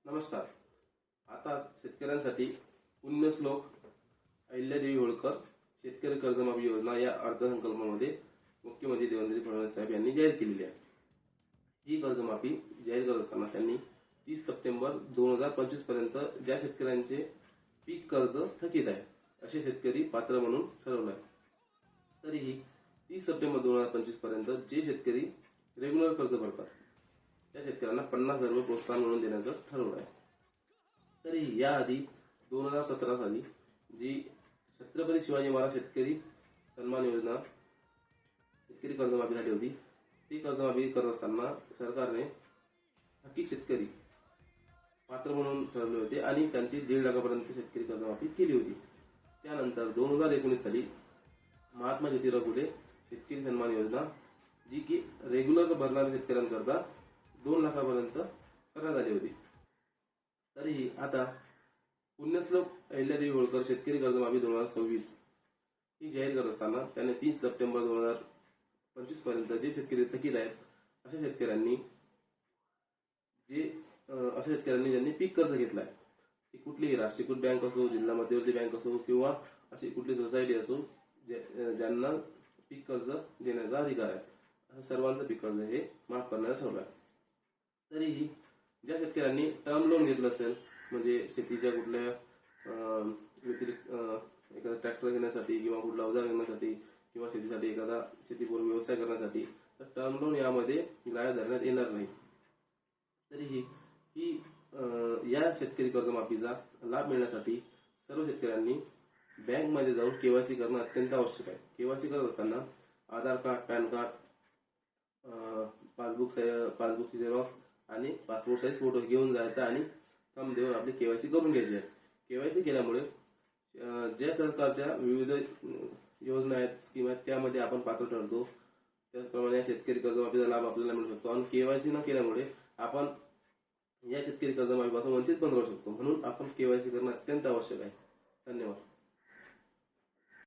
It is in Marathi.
नमस्कार. आता शेतकऱ्यांसाठी पुण्यश्लोक अहिल्यादेवी होळकर शेतकरी कर्जमाफी योजना या अर्थसंकल्पामध्ये मुख्यमंत्री देवेंद्र फडणवीस साहेब यांनी जाहीर केलेली आहे. ही कर्जमाफी जाहीर करत असताना त्यांनी 30 सप्टेंबर 2025 पर्यंत ज्या शेतकऱ्यांचे पीक कर्ज थकीत आहे असे शेतकरी पात्र म्हणून ठरवलं आहे. तरीही 30 सप्टेंबर 2025 पर्यंत जे शेतकरी रेग्युलर कर्ज भरतात त्या शेतकऱ्यांना 50,000 रुपये प्रोत्साहन म्हणून देण्याचं ठरवलं आहे. तरी याआधी 2017 साली जी छत्रपती शिवाजी महाराज शेतकरी सन्मान योजना शेतकरी कर्जमाफी झाली होती, ती कर्जमाफी करत असताना सरकारने थकीत शेतकरी पात्र म्हणून ठरवले होते आणि त्यांची 1.5 लाखापर्यंत शेतकरी कर्जमाफी केली होती. त्यानंतर 2019 साली महात्मा ज्योतिराव फुले शेतकरी सन्मान योजना जी की रेग्युलर भरणाऱ्या शेतकऱ्यांकरता 2 लाखापर्यंत करण्यात आली होती. तरीही आता पुण्यश्लोक अहिल्यादेवी होळकर शेतकरी कर्जमाफी 2026 ही जाहीर करत असताना त्याने 30 सप्टेंबर 2025 पर्यंत जे शेतकरी थकीत आहेत अशा शेतकऱ्यांनी ज्यांनी पीक कर्ज घेतलाय, ती कुठलीही राष्ट्रीयकृत बँक असो, जिल्हा मध्यवर्ती बँक असो किंवा अशी कुठली सोसायटी असो ज्यांना पीक कर्ज देण्याचा अधिकार आहे, अशा सर्वांचं पीक कर्ज हे माफ करण्याचं ठरवलं आहे. तरीही ज्या शेतकऱ्यांनी टर्म लोन घेतलं असेल, म्हणजे शेतीच्या कुठल्या व्यतिरिक्त एखादा ट्रॅक्टर घेण्यासाठी किंवा कुठला अवजार घेण्यासाठी किंवा शेतीसाठी एखादा शेतीपूर्व व्यवसाय करण्यासाठी, तर टर्म लोन यामध्ये ग्राह्य धरण्यात येणार नाही. तरीही ही या शेतकरी कर्जमाफीचा लाभ मिळण्यासाठी सर्व शेतकऱ्यांनी बँकमध्ये जाऊन केवायसी करणं अत्यंत आवश्यक आहे. केवायसी करत असताना आधार कार्ड, पॅन कार्ड, पासबुकची झेरॉक्स आणि पासपोर्ट साईज फोटो घेऊन जायचा आणि थंब देऊन आपली केवायसी करून घ्यायची आहे. केवायसी केल्यामुळे ज्या सरकारच्या विविध योजना आहेत, स्कीम आहेत, त्यामध्ये आपण पात्र ठरतो. त्याचप्रमाणे शेतकरी कर्जमाफीचा लाभ आपल्याला मिळू शकतो आणि केवायसी न केल्यामुळे आपण या शेतकरी कर्जमाफीपासून वंचित पण राहू शकतो. म्हणून आपण केवायसी करणं अत्यंत आवश्यक आहे. धन्यवाद.